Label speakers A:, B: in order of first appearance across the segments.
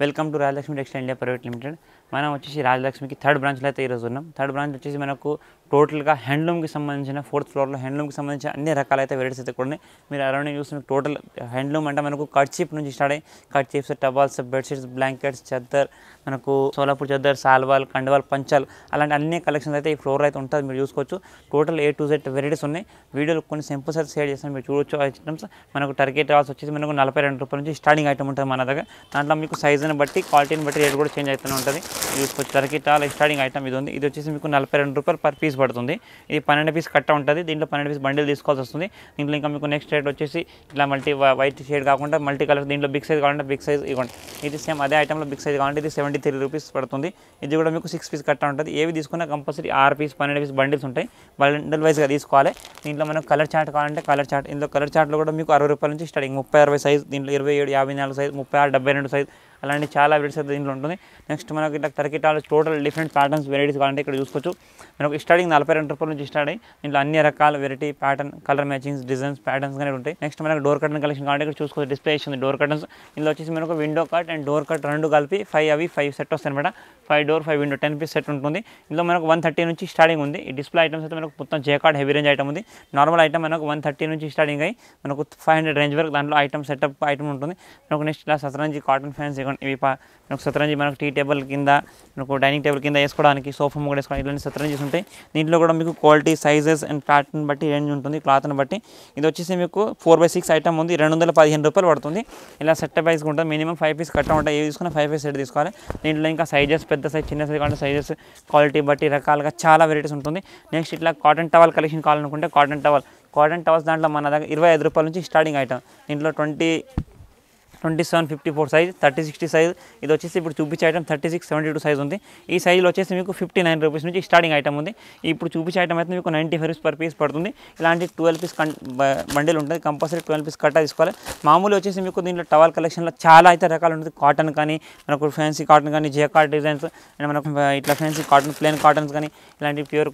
A: Welcome to Rajalakshmi textile India private limited. మనం వచ్చేసి రాజలక్ష్మికి third బ్రాంచ్లో అయితే ఈరోజు ఉన్నాం. థర్డ్ బ్రాంచ్ వచ్చేసి మనకు టోటల్గా హ్యాండ్లూమ్కి సంబంధించిన 4th ఫ్లోర్లో హ్యాండ్లూమ్కి సంబంధించిన అన్ని రకాలైతే వెరైటీస్ అయితే కూడా మీరు అరౌండ్ చూసిన టోటల్ హ్యాండ్లూమ్ అంటే మనకు కర్చీఫ్ నుంచి స్టార్ట్ అయ్యి కర్చీఫ్స్, టవల్స్, బెడ్షీట్స్, బ్లాంకెట్స్, చద్దర్, మనకు సోలాపూర్ చద్దర్, సాల్వాల్, కండవాల్, పంచాలు అలాంటి అన్ని కలెక్షన్స్ అయితే ఈ ఫ్లోర్ అయితే ఉంటుంది. మీరు చూసుకోవచ్చు. Total A to Z varieties ఉన్నాయి. వీడియోలో కొన్ని సింపుల్స్ అయితే షేర్ చేస్తాను, మీరు చూడొచ్చు. ఐటమ్స్ మనకు టర్కీ టవల్స్ వచ్చేసి మనకు 42 రూపాయల నుంచి స్టార్టింగ్ ఐటమ్ ఉంటుంది మన దగ్గర. దాంట్లో మీకు సైజుని బట్టి క్వాలిటీని బట్టి రేట్ కూడా చేంజ్ అవుతూనే ఉంటుంది. చూసుకోవచ్చు. టర్కీ టవల్ స్టార్టింగ్ ఐటమ్ ఇది ఉంది. ఇది వచ్చేసి మీకు 42 రూపాయలు పర్ పీస్ పడుతుంది. ఇది 12 పీస్ కట్ట ఉంటుంది. దీంట్లో 12 పీస్ బండిల్ తీసుకోవాల్సి వస్తుంది. దీంట్లో ఇంకా మీకు నెక్స్ట్ రేట్ వచ్చేసి ఇట్లా వైట్ షేడ్ కాకుండా మల్టీ కలర్, దీంట్లో బిగ్ సైజ్ కావాలంటే బిగ్ సైజ్ ఇవ్వండి. ఇది సేమ్ అదే ఐటమ్లో బిగ్ సైజ్ కావాలంటే ఇది 73 రూపీస్ పడుతుంది. ఇది కూడా మీకు 6 పీస్ కట్ట ఉంటుంది. ఏవి తీసుకున్నా కంపల్సరీ 6 పీస్ 12 పీస్ బండిల్స్ ఉంటాయి. బండిల్ వైజ్గా తీసుకోవాలి. దీంట్లో మనకు కలర్ చార్ట్ కావాలంటే కలర్ చార్ట్. ఇందులో కలర్ చార్ట్లో కూడా మీకు 60 రూపాయల నుంచి స్టార్టింగ్ 30-60 సైజ్, దీంట్లో 27, 54 సైజ్, 36-72 సైజ్ అలాంటి చాలా వెరైటీస్ అయితే దీంట్లో ఉంటుంది. నెక్స్ట్ మనకి ఇట్లా Turkey towel total different patterns varieties కావాలంటే ఇక్కడ చూసుకోవచ్చు. మనకు స్టార్టింగ్ 42 రూపాయల నుంచి స్టార్ట్ అయ్యి దీంట్లో అన్ని రకాల variety pattern, colour matchings, designs, patterns కానీ ఉంటాయి. నెక్స్ట్ మనకు డోర్ కర్టన్ కలెక్షన్ కావాలంటే ఇక్కడ చూసుకోవచ్చు. డిస్ప్లే ఇస్తుంది డోర్ కర్టన్స్. ఇందులో వచ్చేసి మనకు window cut and door cut రెండు కలిపి 5 సెట్ వస్తాయి అనమాట. 5 డోర్ 5 విండో 10 పీస్ సెట్ ఉంటుంది. ఇందులో మనకు 130 నుంచి స్టార్టింగ్ ఉంది. ఈ డిస్ప్లే ఐటమ్స్ అయితే మనకు మొత్తం జేకార్డ్ హెవీ రేంజ్ ఐటమ్ ఉంది. నార్మల్ ఐటమ్ మనకు 130 నుంచి స్టార్టింగ్ అయ్యి మనకు 500 రేంజ్ వరకు దాంట్లో ఐటమ్ సెటప్ ఐటమ్ ఉంటుంది. మనకు నెక్స్ట్ ఇలా సతరంజీ కాటన్ ఫ్యాన్స్ ఇవి మనకు సతరంజీ మనకు టీ టేబుల్ కింద, మనకు డైనింగ్ టేబుల్ కింద వేసుకోవడానికి, సోఫా కూడా వేసుకోవడానికి ఇలాంటి సతరంజీస్ ఉంటాయి. దీంట్లో కూడా మీకు క్వాలిటీ, సైజెస్ అండ్ ప్యాటర్న్ బట్టి రేంజ్ ఉంటుంది, క్లాత్ని బట్టి. ఇది వచ్చేసి మీకు 4/6 ఐటమ్ ఉంది. 215 రూపాయలు పడుతుంది. ఇలా సెట్ వైజ్గా ఉంటుంది. మినిమం 5 పీస్ కట్ట ఉంటాయి. ఏవి తీసుకున్నా 5 పీస్ సెట్ తీసుకోవాలి. దీంట్లో ఇంకా సైజెస్, పెద్ద సైజ్, చిన్న సైజ్ కావాలంటే సైజెస్, క్వాలిటీ బట్టి రకాలుగా చాలా వెరైటీస్ ఉంటుంది. నెక్స్ట్ ఇట్లా కాటన్ టవల్ కలెక్షన్ కావాలనుకుంటే కాటన్ టవల్స్ దాంట్లో మన దగ్గర 25 రూపాయల నుంచి స్టార్టింగ్ ఐటమ్. దీంట్లో 27-54 సైజ్, 30-60 సైజ్. ఇది వచ్చేసి ఇప్పుడు చూపించే ఐటమ్ 36-72 సైజ్ ఉంది. ఈ సైజులో వచ్చేసి మీకు 59 రూపీస్ నుంచి స్టార్టింగ్ ఐటమ్ ఉంది. ఇప్పుడు చూపించే ఐటమ్ అయితే మీకు 95 రూపీస్ పర్ పీస్ పడుతుంది. ఇలాంటి 12 పీస్ బండిల్ ఉంటుంది. కంపల్సరీ 12 పీస్ కట్ట తీసుకోవాలి. మామూలు వచ్చేసి మీకు దీంట్లో టవల్ కలెక్షన్లో చాలా అయితే రకాలు ఉంటుంది. కాటన్ కానీ, మనకు ఫ్యాన్సీ కాటన్ కానీ, జేకార్డ్ డిజైన్స్ అండ్ మనకు ఇట్లా ఫ్యాన్సీ కాటన్, ప్లెయిన్ కాటన్స్ కానీ, ఇలాంటి ప్యూర్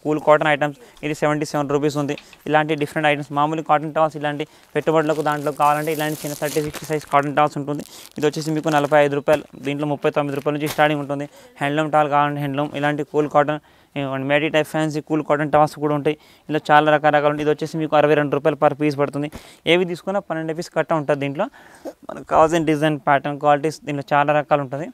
A: కూల్ కాటన్ ఐటమ్స్. ఇది 77 రూపీస్ ఉంది. ఇలాంటి డిఫరెంట్ ఐటమ్స్ మామూలు కాటన్ టవల్స్ ఇలాంటి పెట్టుబడులకు దాంట్లో కావాలంటే ఇలాంటి చిన్న 30-60 సైజ్ కాటన్ టవల్స్ ఉంటుంది. ఇది వచ్చేసి మీకు 45 రూపాయలు. దీంట్లో 39 రూపాయల నుంచి స్టార్టింగ్ ఉంటుంది. హ్యాండ్లూమ్ టవల్ కావాలంటే హ్యాండ్లూమ్, ఇలాంటి కూల్ కాటన్, మేడీ type fancy cool cotton towels కూడా ఉంటాయి. ఇలా చాలా రకాలు ఉంటాయి. ఇది వచ్చేసి మీకు 62 రూపాయలు పర్ పీస్ పడుతుంది. ఏవి తీసుకున్నా 12 పీస్ కట్ట ఉంటుంది. దీంట్లో మనకు కావాల్సిన డిజైన్, ప్యాటర్న్, క్వాలిటీస్ దీంట్లో చాలా రకాలు ఉంటుంది.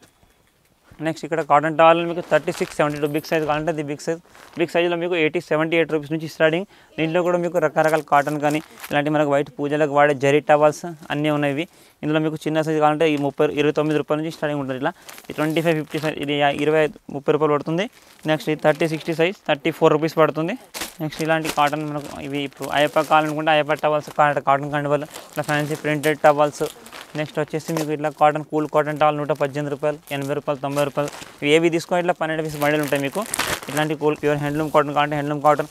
A: నెక్స్ట్ ఇక్కడ కాటన్ టవల్ మీకు 36-72 బిగ్ సైజ్ కావాలంటే అది బిగ్ సైజ్లో మీకు 80-78 రూపీస్ నుంచి స్టార్టింగ్. దీంట్లో కూడా మీకు రకరకాల కాటన్ కానీ ఇలాంటి మనకు వైట్ పూజలకు వాడే జరీ టవల్స్ అన్నీ ఉన్నాయి. ఇందులో మీకు చిన్న సైజ్ కావాలంటే ఈ 29 రూపాయల నుంచి స్టార్టింగ్ ఉంటుంది. ఇట్లా 25-50 సైజ్ ఇది 25-30 రూపాయలు పడుతుంది. నెక్స్ట్ ఇది 30-60 సైజ్ 34 రూపీస్ పడుతుంది. నెక్స్ట్ ఇలాంటి కాటన్ మనకు ఇవి ఇప్పుడు అయ్యప్ప కావాలనుకుంటే అయ్యప్ప టవల్స్, కాటన్ కండువలు, ఇట్లా ఫ్యాన్సీ ప్రింటెడ్ టవల్స్. నెక్స్ట్ వచ్చేసి మీకు ఇట్లా కాటన్ కూల్ కాటన్ టవల్ 118 రూపాయలు, 80 రూపాయలు, 90 రూపాయలు. ఇవి ఏవి తీసుకొని ఇట్లా 12 పీస్ బండిలు ఉంటాయి మీకు. ఇట్లాంటి కూల్ ప్యూర్ హ్యాండ్లూమ్ కాటన్ కావాలంటే హ్యాండ్లూమ్ కాటన్.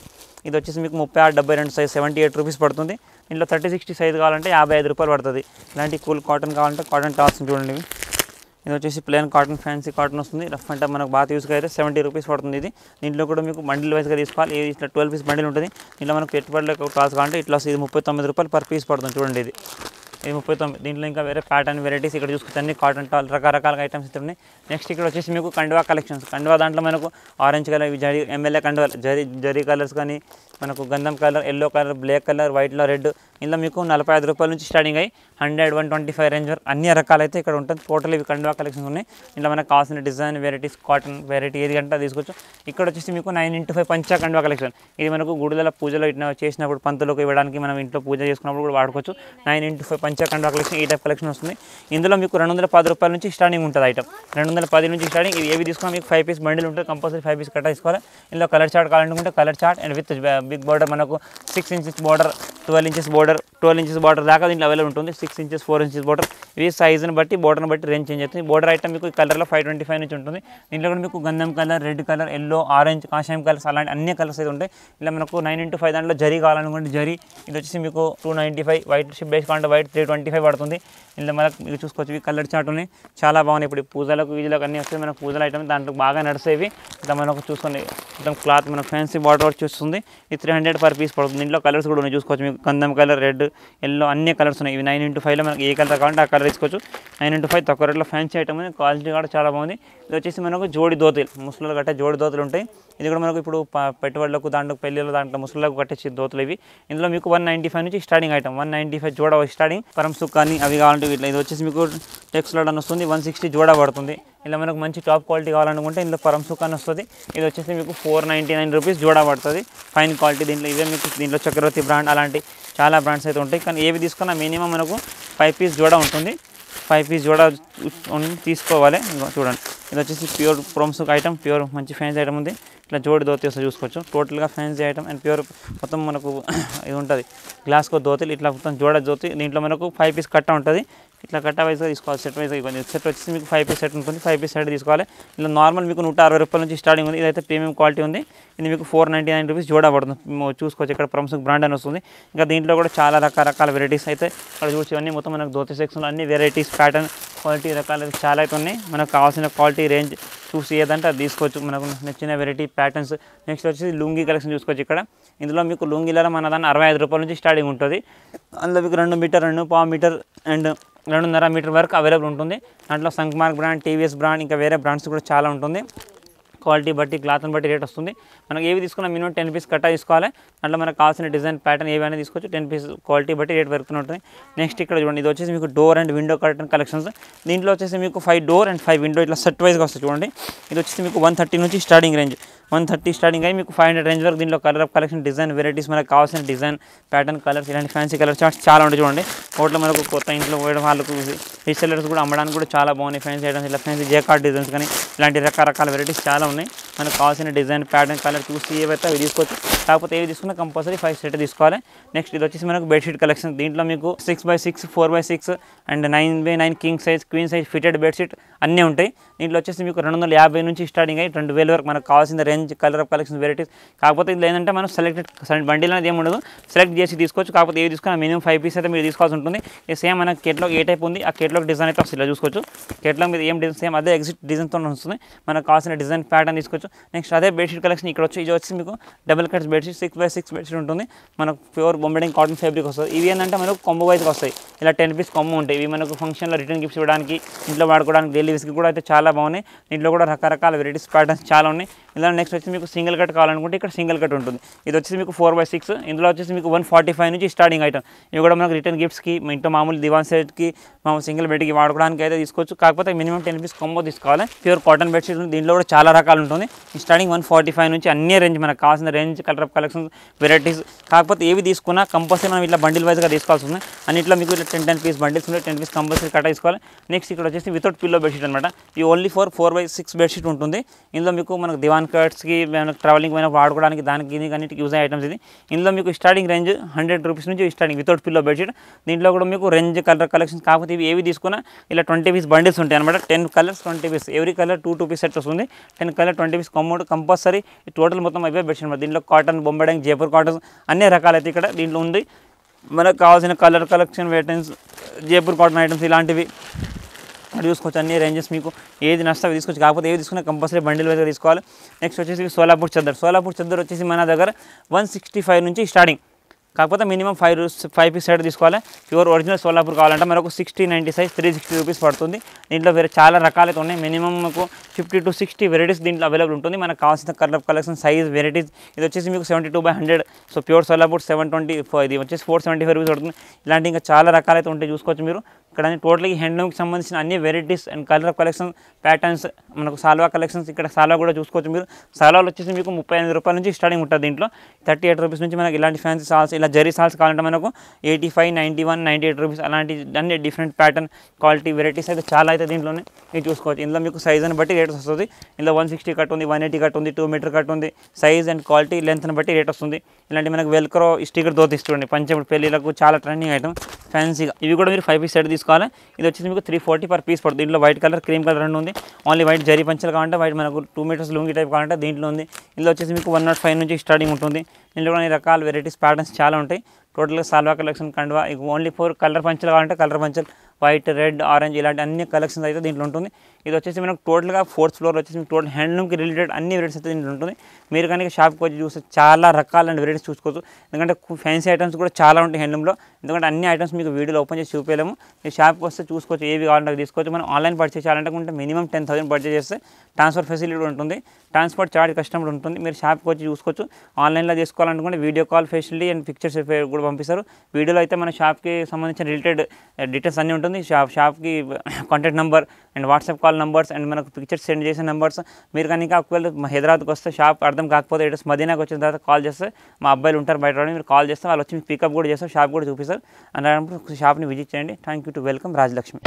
A: ఇది వచ్చేసి మీకు 36-72 సైజ్ 78 రూపీస్ పడుతుంది. ఇంట్లో 30-60 సైజ్ కావాలంటే 55 రూపాయలు పడుతుంది. ఇలాంటి కూల్ కాటన్ కావాలంటే కాటన్ టవల్స్ చూడండి. ఇది వచ్చేసి ప్లెయిన్ కాటన్, ఫ్యాన్సీ కాటన్ వస్తుంది. రఫ్ అంటే మనకు బాగా యూస్గా అయితే 70 రూపీస్ పడుతుంది. ఇది దీంట్లో కూడా మీకు బండిల్ వైజ్గా తీసుకోవాలి. ఇది ఇట్లా 12 పీస్ బండిల్ ఉంటుంది. దీంట్లో మనకు పెట్టుబడులకు కాల్స్ కావాలంటే ఇట్లా ఇది 39 రూపాయలు పర్ పీస్ పడుతుంది. చూడండి ఇది 39. దీంట్లో ఇంకా వేరే ప్యాటర్న్ వెరైటీస్ ఇక్కడ చూసుకుంటే అన్ని కాటన్ టవల్ రకరకాల ఐటమ్స్ అయితే ఉన్నాయి. నెక్స్ట్ ఇక్కడ వచ్చేసి మీకు కండువా కలెక్షన్స్. కండువా దాంట్లో మనకు ఆరెంజ్ కలర్, జరీ MLA కండువాలు, జరీ కలర్స్ కానీ, మనకు గంధం colour, yellow colour, black colour, వైట్లో రెడ్. ఇందులో మీకు 45 రూపాయల నుంచి స్టార్టింగ్ అయ్యి 100-125 రేంజ్ వరకు అన్ని రకాలైతే ఇక్కడ ఉంటుంది. టోటల్ ఇవి కండువా కలెక్షన్స్ ఉన్నాయి. ఇంట్లో మనకు కావాల్సిన డిజైన్ వెరైటీస్, కాటన్ వెరైటీ ఏది అంటే తీసుకోవచ్చు. ఇక్కడ వచ్చేసి మీకు 9x5 పంచా కండువా కలెక్షన్. ఇది మనకు గుడిదల పూజలో ఇట్లా చేసినప్పుడు పంతులకు ఇవ్వడానికి, మనం ఇంట్లో పూజ చేసుకున్నప్పుడు కూడా వాడుకోవచ్చు. 9x5 పంచా కండువా కలెక్షన్ ఈ టైప్ కలెక్షన్ వస్తుంది. ఇందులో మీకు 210 రూపాయల నుంచి స్టార్టింగ్ ఉంటుంది ఐటమ్. 210 నుంచి స్టార్టింగ్. ఇవి ఏవి తీసుకున్నా మీకు 5 పీస్ బండిల్ ఉంటుంది. కంపల్సరీ 5 పీస్ కట్ట తీసుకోవాలి. ఇందులో కలర్ చార్ట్ కావాలనుకుంటే colour chart and with big border, మనకు 6 inches border, 12 inches border, 12 inches border దాకా దీంట్లో అవైలబుల్ ఉంటుంది. 6 ఇంచెస్ 4 ఇంచెస్ బార్డర్. ఇవి సైజుని బట్టి, బార్డర్ని బట్టి రేంజ్ చేంజ్ అవుతుంది. బార్డర్ ఐటమ్ మీకు ఈ కలర్లో 525 నుంచి ఉంటుంది. దీంట్లో కూడా మీకు గంధం colour, red colour, yellow, orange, కాషాయం కలర్స్ అలాంటి అన్ని కలర్స్ అయితే ఉంటాయి. ఇలా మనకు 9x5 దాంట్లో జరీ కావాలనుకుంటే జరీ. ఇది వచ్చేసి మీకు 295. వైట్ బేస్ కావాలంటే వైట్ 325 పడుతుంది. ఇందులో మనకు మీరు చూసుకోవచ్చు. ఇవి కలర్ చార్ట్ ఉన్నాయి, చాలా బాగున్నాయి. ఇప్పుడు పూజలకు వీజులకు అన్నీ వస్తాయి. మనకు పూజల ఐటమ్ దాంట్లో బాగా నడిసేవి. ఇట్లా మనకు చూసుకొని మొత్తం క్లాత్ మనకు ఫ్యాన్సీ బార్డర్ వర్క్ చూస్తుంది. ఇది 300 పర్ పీస్ పడుతుంది. దీంట్లో కలర్స్ కూడా ఉన్నాయి చూసుకోవచ్చు. మీకు గంధం కలర్, రెడ్, ఎల్లో అన్ని కలర్స్ ఉన్నాయి. ఇవి 9x5లో మనకి ఏ కలర్ కావాలంటే ఆ కలర్ తీసుకోవచ్చు. 9x5 తక్కువ రేట్లో ఫ్యాన్సీ ఐటమ్ ఉంది. క్వాలిటీ కూడా చాలా బాగుంది. ఇది వచ్చేసి మనకు జోడి దోతీలు, ముసలిలో కట్టే జోడి దోతలు ఉంటాయి. ఇది కూడా మనకు ఇప్పుడు పెట్టుబడులకు దాంట్లో పెళ్ళిళ్ళు దాంట్లో ముసలిలకు కట్టే దోతలు ఇవి. ఇందులో మీకు 195 నుంచి స్టార్టింగ్ ఐటమ్, 195 జోడా స్టార్టింగ్. పరంసుక్ కానీ అవి కావాలంటే ఇట్లా. ఇది వచ్చేసి మీకు టెక్స్లోడ్ అని వస్తుంది, 160 జోడా పడుతుంది. ఇలా మనకు మంచి టాప్ క్వాలిటీ కావాలనుకుంటే ఇందులో పరంసుక్ అని వస్తుంది. ఇది వచ్చేసి మీకు 499 రూపీస్ జోడా పడుతుంది. Fine quality. దీంట్లో ఇవే మీకు దీంట్లో చక్రవర్తి బ్రాండ్ అలాంటి చాలా బ్రాండ్స్ అయితే ఉంటాయి. కానీ ఏవి తీసుకున్నా మినిమం మనకు 5 పీస్ జోడా ఉంటుంది. 5 పీస్ జోడా తీసుకోవాలి. చూడండి, ఇది వచ్చేసి ప్యూర్ పరంసుక్ ఐటమ్, ప్యూర్ మంచి ఫ్యాన్సీ ఐటమ్ ఉంది. ఇట్లా జోడి దోతి వస్తే చూసుకోవచ్చు. టోటల్గా ఫ్యాన్సీ ఐటమ్ అండ్ ప్యూర్ మొత్తం మనకు ఇది ఉంటుంది గ్లాస్కో దోతీలు. ఇట్లా మొత్తం జోడ దోతి. దీంట్లో మనకు 5 పీస్ కట్ట ఉంటుంది. ఇట్లా కట్ట వైజ్గా తీసుకోవాలి, సెట్ వైజ్గా ఇవ్వండి. సెట్ వచ్చేసి మీకు 5 పీస్ సెట్ ఉంటుంది. 5 పీస్ సెట్ తీసుకోవాలి. ఇలా నార్మల్ మీకు 160 రూపాయల నుంచి స్టార్టింగ్ ఉంది. ఇదైతే ప్రీమియం క్వాలిటీ ఉంది. ఇది మీకు 499 రూపీస్ జోడా పడుతుంది. చూసుకోవచ్చు ఇక్కడ పరంసుక్ బ్రాండ్ అని వస్తుంది. ఇంకా దీంట్లో కూడా చాలా రకరకాల వెరైటీస్ అయితే ఇక్కడ చూసి ఇవన్నీ మొత్తం మనకు దోతి సెక్షన్లో అన్ని వెరైటీస్, ప్యాటర్న్, క్వాలిటీ రకాలు చాలా అయితే ఉన్నాయి. మనకు కావాల్సిన క్వాలిటీ రేంజ్ చూసి ఏదంటే అది తీసుకోవచ్చు. మనకు నచ్చిన వెరైటీ ప్యాటర్న్స్. నెక్స్ట్ వచ్చేసి లుంగీ కలెక్షన్ చూసుకోవచ్చు ఇక్కడ. ఇందులో మీకు లుంగీలలో మన దాన్ని 65 రూపాయల నుంచి స్టార్టింగ్ ఉంటుంది. అందులో మీకు 2 మీటర్, 2.5 మీటర్ అండ్ 2.5 మీటర్ వరకు అవైలబుల్ ఉంటుంది. దాంట్లో సంక్మార్క్ బ్రాండ్, టీవీఎస్ బ్రాండ్, ఇంకా వేరే బ్రాండ్స్ కూడా చాలా ఉంటుంది. క్వాలిటీ బట్టి, క్లాత్ని బట్టి రేట్ వస్తుంది. మనకి ఏవి తీసుకున్నా మినిమం 10 పీస్ కట్టా తీసుకోవాలి. దాంట్లో మనకు కావాల్సిన డిజైన్, ప్యాటర్న్ ఏవైనా తీసుకోవచ్చు. 10 పీస్ క్వాలిటీ బట్టి రేట్ పెరుగుతూనే ఉంటుంది. నెక్స్ట్ ఇక్కడ చూడండి, ఇది వచ్చేసి మీకు door and window curtain collections. దీంట్లో వచ్చేసి మీకు 5 డోర్ అండ్ 5 విండో ఇట్లా సెట్ వైజ్గా వస్తుంది. చూడండి, ఇది వచ్చేసి మీకు 130 నుంచి స్టార్టింగ్ రేంజ్, 130 స్టార్టింగ్ అయ్యి మీకు 500 రేంజ్ వరకు. దీంట్లో colour of collection, design, varieties, మనకు కావాల్సిన డిజైన్, ప్యాటర్న్, కలర్స్, ఇలాంటి ఫ్యాన్సీ కలర్ చార్ట్స్ చాలా ఉంటాయి. చూడండి, హోటల్ మనకు కొత్త ఇంట్లో పోయడం వాళ్ళకు రీసెల్లర్స్ కూడా అమ్మడానికి కూడా చాలా బాగున్నాయి ఫ్యాన్సీ ఐటమ్స్. ఇలా ఫ్యాన్సీ జేకార్డ్ డిజైన్స్ కానీ ఇలాంటి రకరకాల వెరైటీస్ చాలా ఉన్నాయి. మనకు కావాల్సిన డిజైన్, ప్యాటర్న్, కలర్ చూసి ఏవైతే అవి తీసుకోవచ్చు. కాకపోతే ఏవి తీసుకున్నా కంపల్సరీ 5 సెట్ తీసుకోవాలి. నెక్స్ట్ ఇది వచ్చేసి మనకు బెడ్షీట్ కలెక్షన్. దీంట్లో మీకు 6x6, 4x6 and 9x9 king size, queen size fitted bedsheet అన్నీ ఉంటాయి. దీంట్లో వచ్చేసి మీకు 250 నుంచి స్టార్టింగ్ అయ్యి 2000 వరకు మనకు కావాల్సిన range, colour of collection, varieties. కాకపోతే ఇది ఏంటంటే మనం సెలెక్టెడ్ బండిల్ అనేది ఏమి ఉండదు, సెలెక్ట్ చేసి తీసుకోవచ్చు. కాకపోతే ఏవి తీసుకున్నా మినిమం 5 పీస్ అయితే మీరు తీసుకోవాల్సి ఉంటుంది. సేమ్ మనకి కేటలాగ్ ఏ టైప్ ఉంది ఆ కేటలాగ్ డిజైన్ అయితే వస్తుంది. ఇలా చూసుకోవచ్చు, కేటలాగ్ మీద ఏం డిజైన్ సేమ్ అదే ఎగ్జిట్ డిజైన్తో వస్తుంది. మనకు కావాల్సిన డిజైన్, ప్యాటర్న్ తీసుకోవచ్చు. నెక్స్ట్ అదే బెడ్షీట్ కలెక్షన్ ఇక్కడ వచ్చి, ఇది వచ్చి మీకు double cuts bedsheet, 6x6 bedsheet ఉంటుంది. మనకు ప్యూర్ బొంబడింగ్ కాటన్ ఫ్యాబ్రిక్ వస్తుంది. ఇవి ఏంటంటే మనకు కొమ్ము వైజ్గా వస్తాయి. ఇలా 10 పీస్ కొమ్ము ఉంటాయి. ఇవి మనకు ఫంక్షన్లో రిటర్న్ గిఫ్ట్స్ ఇవ్వడానికి, ఇంట్లో వాడుకోవడానికి, డైలీ యూస్కి కూడా అయితే చాలా బాగున్నాయి. దీంట్లో కూడా రకరకాల వెరైటీస్, ప్యాటర్న్స్ చాలా ఉన్నాయి. ఇలా నెక్స్ట్ వచ్చి మీకు సింగిల్ కట్ కావాలనుకుంటే ఇక్కడ సింగిల్ కట్ ఉంటుంది. ఇది వచ్చేసి మీకు 4x6. ఇందులో వచ్చేసి మీకు 145 నుంచి స్టార్టింగ్ ఐటమ్. ఇవి కూడా మనకు రిటర్న్ గిఫ్ట్స్కి, ఇంట్లో మామూలు దివాన్ సెట్కి, మామూలు సింగిల్ బెడ్కి వాడుకోవడానికి అయితే తీసుకోవచ్చు. కాకపోతే మినిమం 10 పీస్ కొమ్ము తీసుకోవాలి. Pure cotton bedsheet. దీంట్లో కూడా చాలా రకాలు ఉంటుంది. స్టార్టింగ్ 145 నుంచి అన్ని రేంజ్, మనకు కావాల్సిన range, colour of collections, varieties. కాకపోతే ఏవి తీసుకున్నా కంపల్సరీ మనం ఇట్లా బండిల్ వైజ్గా తీసుకోవాల్సి ఉంది. అన్నింటిలో మీకు ఇట్లా 10 పీస్ బండిల్స్ ఉంటే 10 పీస్ కంపల్సరీ కట్ట తీసుకోవాలి. నెక్స్ట్ ఇక్కడ వచ్చేసి వితౌట్ పిల్లో బెడ్షీట్ అనమాట. ఈ ఓన్లీ 4x6 బెడ్షీట్ ఉంటుంది. ఇందులో మీకు మనకు దివాన్ కట్స్కి, మనకు ట్రావెలింగ్ పైన వాడుకోవడానికి, దానికి అన్నిటికి యూజ్ అయ్యే ఐటమ్స్ ఇది. ఇందులో మీకు స్టార్టింగ్ రేంజ్ 100 రూపీస్ నుంచి స్టార్టింగ్ వితౌట్ పిల్లో బెడ్షీట్. దీంట్లో కూడా మీకు రేంజ్, కలర్ కలెక్షన్స్. కాకపోతే ఇవి ఏవి తీసుకున్నా ఇలా 20 పీస్ బండిల్స్ ఉంటాయి అనమాట. 10 colours 20 piece, every colour 2 piece set వస్తుంది. 10 కలర్ 20 పీస్ కొమ్ముడు కంపల్సరీ. టోటల్ మొత్తం అవే బెడ్షీట్ అనమాట. దీంట్లో కాటన్, బొంబడింగ్, జైపూర్ కాటన్ అన్ని రకాలైతే ఇక్కడ దీంట్లో ఉంది. మనకు కావాల్సిన colour collection, varieties, Jaipur cotton items ఇలాంటివి అక్కడ చూసుకోవచ్చు. అన్ని రేంజెస్ మీకు ఏది నష్టం తీసుకోవచ్చు. కాకపోతే ఏది తీసుకున్నా కంపల్సరీ బండిల్ వైజ్గా తీసుకోవాలి. నెక్స్ట్ వచ్చేసి సోలాపూర్ చద్దర్. సోలాపూర్ చద్దర్ వచ్చేసి మన దగ్గర 165 నుంచి స్టార్టింగ్. కాకపోతే మినిమం 5 పీస్ సెట్ తీసుకోవాలి. ప్యూర్ ఒరిజినల్ సోలాపూర్ కావాలంటే మనకు 60-90 సైజ్ 360 రూపీస్ పడుతుంది. దీంట్లో వేరే చాలా రకాలైతే ఉన్నాయి. మినిమం మీకు 50 to 60 వెరైటీస్ దీంట్లో అవైలబుల్ ఉంటుంది. మనకు కావాల్సిన కలర్ కలెక్షన్, సైజ్, వెరైటీస్. ఇది వచ్చేసి మీకు 72/100. So pure Solapur 720. ఇది వచ్చేసి 475 రూపీస్ పడుతుంది. ఇలాంటి ఇంకా చాలా రకాలైతే ఉంటాయి, చూసుకోవచ్చు మీరు. ఇక్కడ టోటల్గా హ్యాండ్లూమ్కి సంబంధించిన అన్ని varieties and colour collection, patterns, మనకు సాల్వా కలెక్షన్స్. ఇక్కడ సాల్వా కూడా చూసుకోవచ్చు మీరు. సాల్వాలు వచ్చేసి మీకు 38 రూపాయల నుంచి స్టార్టింగ్ ఉంటుంది. దీంట్లో 38 రూపీస్ నుంచి మనకి ఇలాంటి ఫ్యాన్సీ సాల్స్, ఇలా జరీ సాల్స్ కావాలంటే మనకు 85, 91, 98 రూపీస్. అలాంటి అన్ని డిఫరెంట్ ప్యాటర్న్, క్వాలిటీ, వెరైటీస్ అయితే చాలా అయితే దీంట్లోనే మీరు చూసుకోవచ్చు. ఇందులో మీకు సైజ్ని బట్టి రేట్ వస్తుంది. ఇందులో 160 కట్ ఉంది, 180 కట్ ఉంది, 2 మీటర్ కట్ ఉంది. సైజ్ అండ్ క్వాలిటీ, లెంత్ని బట్టి రేట్ వస్తుంది. ఇలాంటి మనకు వెల్క్రో స్టిక్కర్ దోతి ఇస్తుంది. పంచముడు పెళ్ళిళ్ళకు చాలా ట్రెండింగ్ ఐటమ్ ఫ్యాన్సీగా. ఇవి కూడా మీరు 5 పీస్ సెట్ తీసుకోవాలి. ఇది వచ్చేసి మీకు 340 per పీస్ పడుతుంది. దీంట్లో వైట్ కలర్, క్రీమ్ కలర్ రెండు ఉంది. ఓన్లీ వైట్ జరీ పంచలు కావాలంటే వైట్, మనకు 2 మీటర్స్ లుంగి టైప్ కావాలంటే దీంట్లో ఉంది. ఇందులో వచ్చేసి మీకు 105 నుంచి స్టార్టింగ్ ఉంటుంది. దీంట్లో కూడా రకాల వెరైటీస్, ప్యాటర్న్స్ చాలా ఉంటాయి. టోటల్గా సాల్వా కలెక్షన్, కండువా, ఓన్లీ 4 కలర్ పంచలు కావాలంటే కలర్ పంచలు, వైట్, రెడ్, ఆరెంజ్ ఇలాంటి అన్ని కలెక్షన్స్ అయితే దీంట్లో ఉంటుంది. ఇది వచ్చేసి మనకు టోటల్గా 4th ఫ్లోర్ వచ్చేసి మీకు టోటల్ హ్యాండ్లూమ్కి రిలేటెడ్ అన్ని వెరైటీస్ అయితే దీంట్లో ఉంటుంది. మీరు కనుక షాప్కి వచ్చి చూస్తే చాలా రకాలైన వెరైటీస్ చూసుకోవచ్చు. ఎందుకంటే ఫ్యాన్సీ ఐటమ్స్ కూడా చాలా ఉంటాయి హ్యాండ్లూమ్లో. ఎందుకంటే అన్ని ఐటమ్స్ మీకు వీడియోలో ఓపెన్ చేసి చూపించలేము. ఈ షాప్కి వస్తే చూసుకోవచ్చు, ఏవి కావాలంటే తీసుకోవచ్చు. మనం ఆన్లైన్ పర్చేస్ చేయాలంటే మినిమం 10,000 పర్చేస్ చేస్తే ట్రాన్స్ఫర్ ఫెసిలిటీ ఉంటుంది, ట్రాన్స్పోర్ట్ చార్జ్ కస్టమర్ ఉంటుంది. మీరు షాప్కి వచ్చి చూసుకోవచ్చు. ఆన్లైన్లో తీసుకోవాలనుకుంటే video call facility and pictures కూడా పంపిస్తారు. వీడియోలో అయితే మన షాప్కి సంబంధించిన రిలేటెడ్ డీటెయిల్స్ అన్నీ ఉంటుంది. షాప్కి contact number and WhatsApp call numbers and మనకు పిక్చర్స్ సెండ్ చేసే నెంబర్స్. మీరు కనుక ఒకవేళ హైదరాబాద్కి వస్తే షాప్ అర్థం కాకపోతే ఇటు మదీనాకి వచ్చిన తర్వాత కాల్ చేస్తే మా అబ్బాయిలు ఉంటారు బయట, మీరు కాల్ చేస్తే వాళ్ళు వచ్చి మీకు పికప్ కూడా చేస్తారు, షాప్ కూడా చూపిస్తారు. అలాంటప్పుడు షాప్ని విజిట్ చేయండి. Thank you to welcome Rajalakshmi.